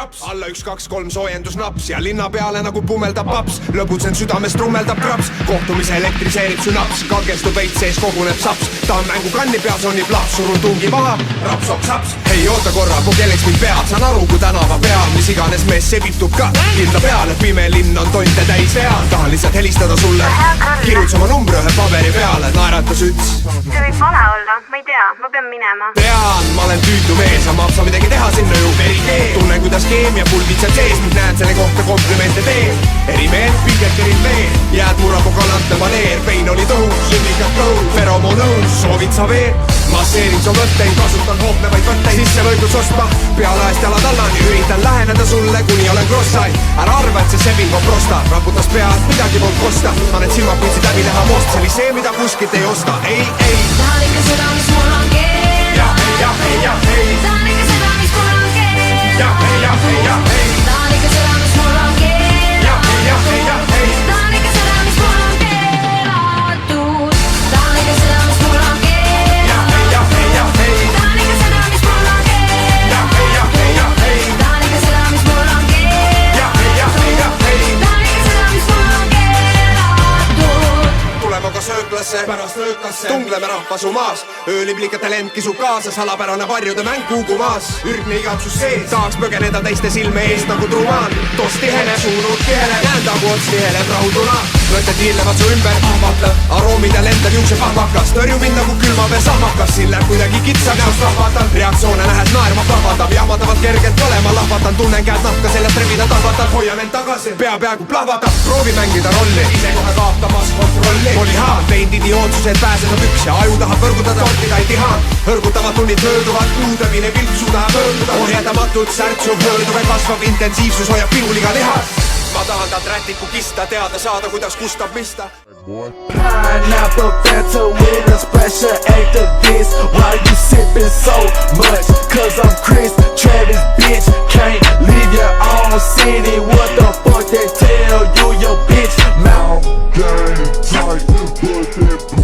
kraps, alla 1, 2, 3 soojendusnaps ja linna peale nagu pumeldab paps. Lõbutsen südames trummeldab kraps, kohtumise elektriseerib sünaps, kangestub veits sees koguneb saps. tahan mängu kanni peal, sonnib laps, surun tungi maha, rapsok saps. Hei oota korra, kui kelleks mind pead, saan aru kui tänava peal, mis iganes mees sebitub ka kindla peale, pime linn on tonte täis vead. tahan lihtsalt helistada sulle, kirjutas oma numbri ühe paberi peale, naeratas üts. see võib vale olla, ma ei tea, ma pean minema. Tean, ma olen tüütu mees, aga ma saan midagi teha sinna ju perikeel. tunnen kuidas keemia pulbitseb sees, nüüd näen selle kohta komplimente teen. erimeel, pinget erin veel, jääd murrapu galantne maneer, pein oli tõhus, sünningab kõhu, feromoon õhus, soovid sa veel? masseerin su mõtteid, kasutan hooplevaid võtteid, sisse võidus ostma, pealaest jalad allani, üritan läheneda sulle, kuni olen cross-eye. ära arva, et see sebing on prosta, raputas pead, midagi polnud kosta, ma need silmad püüdsid läbi teha most, see oli see, mida kuskilt ei osta, ei. tahan ikka seda, mis mul on keel. ja ei. tahan ikka seda, mis mul on keel. ja ei. tahan ikka seda, mis mul on keel. ja ei. tahan ikka seda, mis mul on keelatud. tahan ikka seda, mis mul on keel. tahan ikka seda, mis mul on keel. tahan ikka seda, mis mul on keel. tahan ikka seda, mis mul on keelatud. tuleme ka sööklasse, pärast ööklasse tungleme rahvasu maas, ööliblikate lend kisub kaasa, salapärane varjude mäng kuugumaas. ürgne igatsus sees, tahaks põgeneda teiste silme eest nagu trumaan. toss tiheneb, suunud tiheneb, näen tagu ots tiheneb rahutuna. mõtted hiilevad su ümber, ahvatleb aroomide lendav juukse pahvakas, tõrju mind nagu külmavee sahmakas, siin läheb kuidagi kitsa näost rahvatan. reaktsioone nähes naerma plahvatab, jahmatavalt kergelt olema lahvatan, tunnen käed nahka seljast rebida tahvatan, hoian end tagasi, pea peaaegu plahvatab, proovi mängida rolli, ise kohe kaotamas kontrolli. oli haan, teinud idiootsus, et pääseda püks ja aju tahab võrgutada, tortida ei tiha. hõrgutavad tunnid mööduvad, luudamine vilksu tahab pöörduda, ohjeldamatult särtsuv hõõrduv ja kasvav intensiivsus hoiab pihuliga lihas. ma tahan talt rätiku kista, teada saada, kuidas kustab mista. Pineapple Fanta with a special act of this. Why you sipping so much? Cause I'm Chris Travis, bitch. Can't leave your own city. What the fuck they tell you, your bitch? Mouth game tight, put that